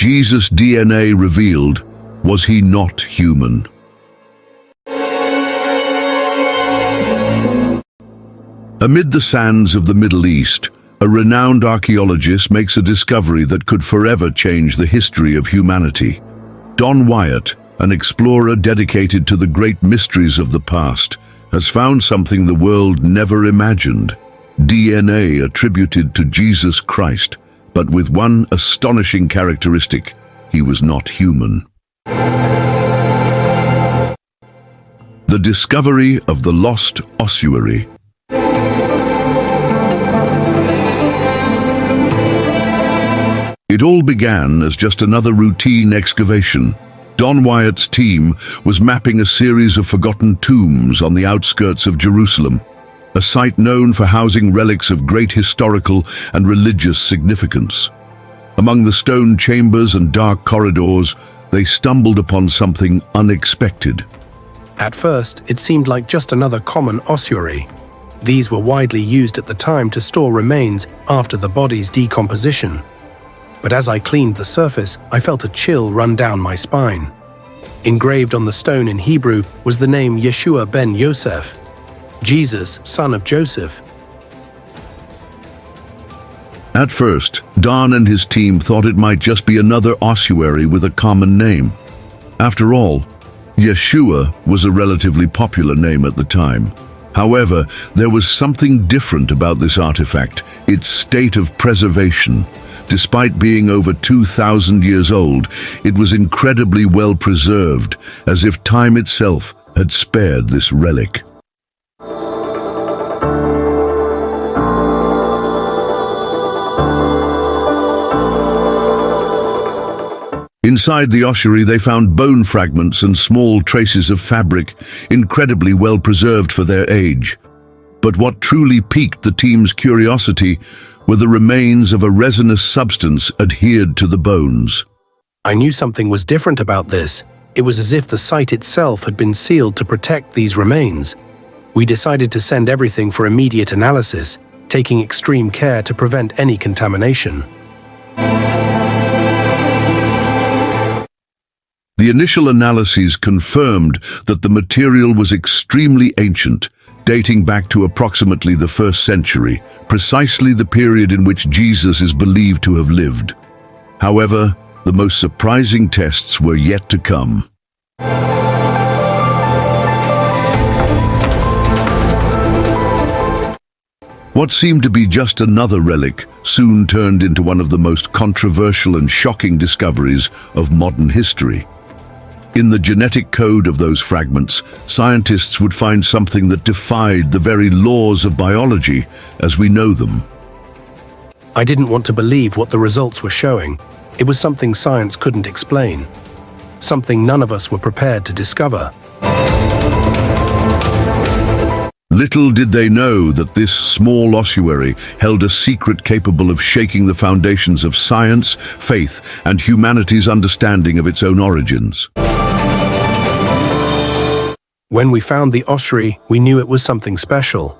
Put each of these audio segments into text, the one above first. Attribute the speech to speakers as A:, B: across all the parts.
A: Jesus' DNA revealed, was he not human? Amid the sands of the Middle East, a renowned archaeologist makes a discovery that could forever change the history of humanity. Don Wyatt, an explorer dedicated to the great mysteries of the past, has found something the world never imagined: DNA attributed to Jesus Christ, but with one astonishing characteristic: he was not human. The discovery of the lost ossuary. It all began as just another routine excavation. Don Wyatt's team was mapping a series of forgotten tombs on the outskirts of Jerusalem, a site known for housing relics of great historical and religious significance. Among the stone chambers and dark corridors, they stumbled upon something unexpected.
B: At first, it seemed like just another common ossuary. These were widely used at the time to store remains after the body's decomposition. But as I cleaned the surface, I felt a chill run down my spine. Engraved on the stone in Hebrew was the name Yeshua ben Yosef, Jesus, son of Joseph.
A: At first, Don and his team thought it might just be another ossuary with a common name. After all, Yeshua was a relatively popular name at the time. However, there was something different about this artifact: its state of preservation. Despite being over 2,000 years old, it was incredibly well preserved, as if time itself had spared this relic. Inside the ossuary, they found bone fragments and small traces of fabric, incredibly well preserved for their age. But what truly piqued the team's curiosity were the remains of a resinous substance adhered to the bones.
B: I knew something was different about this. It was as if the site itself had been sealed to protect these remains. We decided to send everything for immediate analysis, taking extreme care to prevent any contamination.
A: The initial analyses confirmed that the material was extremely ancient, dating back to approximately the 1st century, precisely the period in which Jesus is believed to have lived. However, the most surprising tests were yet to come. What seemed to be just another relic soon turned into one of the most controversial and shocking discoveries of modern history. In the genetic code of those fragments, scientists would find something that defied the very laws of biology as we know them.
B: I didn't want to believe what the results were showing. It was something science couldn't explain, something none of us were prepared to discover.
A: Little did they know that this small ossuary held a secret capable of shaking the foundations of science, faith, and humanity's understanding of its own origins.
B: When we found the ossuary, we knew it was something special.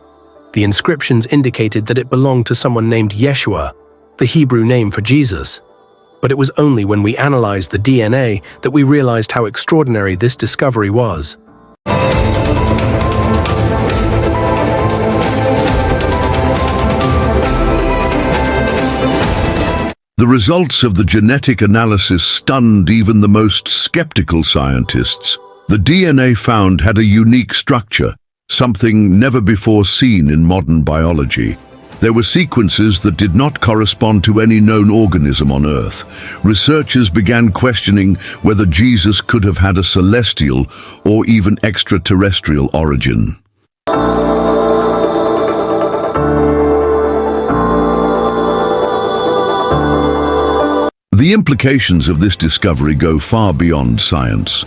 B: The inscriptions indicated that it belonged to someone named Yeshua, the Hebrew name for Jesus. But it was only when we analyzed the DNA that we realized how extraordinary this discovery was.
A: The results of the genetic analysis stunned even the most skeptical scientists. The DNA found had a unique structure, something never before seen in modern biology. There were sequences that did not correspond to any known organism on Earth. Researchers began questioning whether Jesus could have had a celestial or even extraterrestrial origin. The implications of this discovery go far beyond science.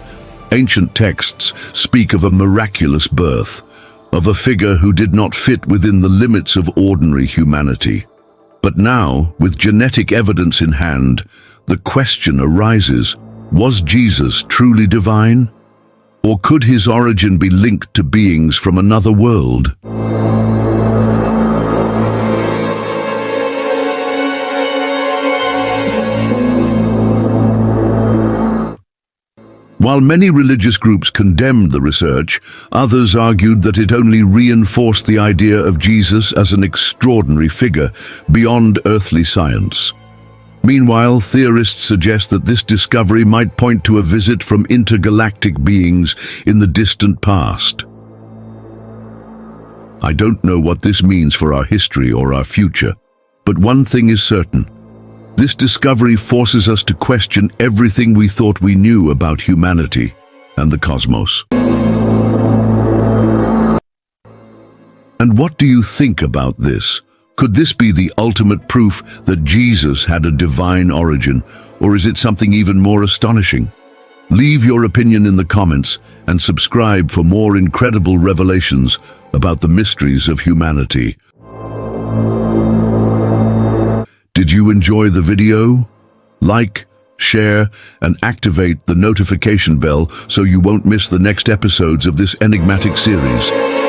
A: Ancient texts speak of a miraculous birth, of a figure who did not fit within the limits of ordinary humanity. But now, with genetic evidence in hand, the question arises: was Jesus truly divine? Or could his origin be linked to beings from another world? While many religious groups condemned the research, others argued that it only reinforced the idea of Jesus as an extraordinary figure beyond earthly science. Meanwhile, theorists suggest that this discovery might point to a visit from intergalactic beings in the distant past. I don't know what this means for our history or our future, but one thing is certain. This discovery forces us to question everything we thought we knew about humanity and the cosmos. And what do you think about this? Could this be the ultimate proof that Jesus had a divine origin, or is it something even more astonishing? Leave your opinion in the comments and subscribe for more incredible revelations about the mysteries of humanity. Did you enjoy the video? Like, share, and activate the notification bell so you won't miss the next episodes of this enigmatic series.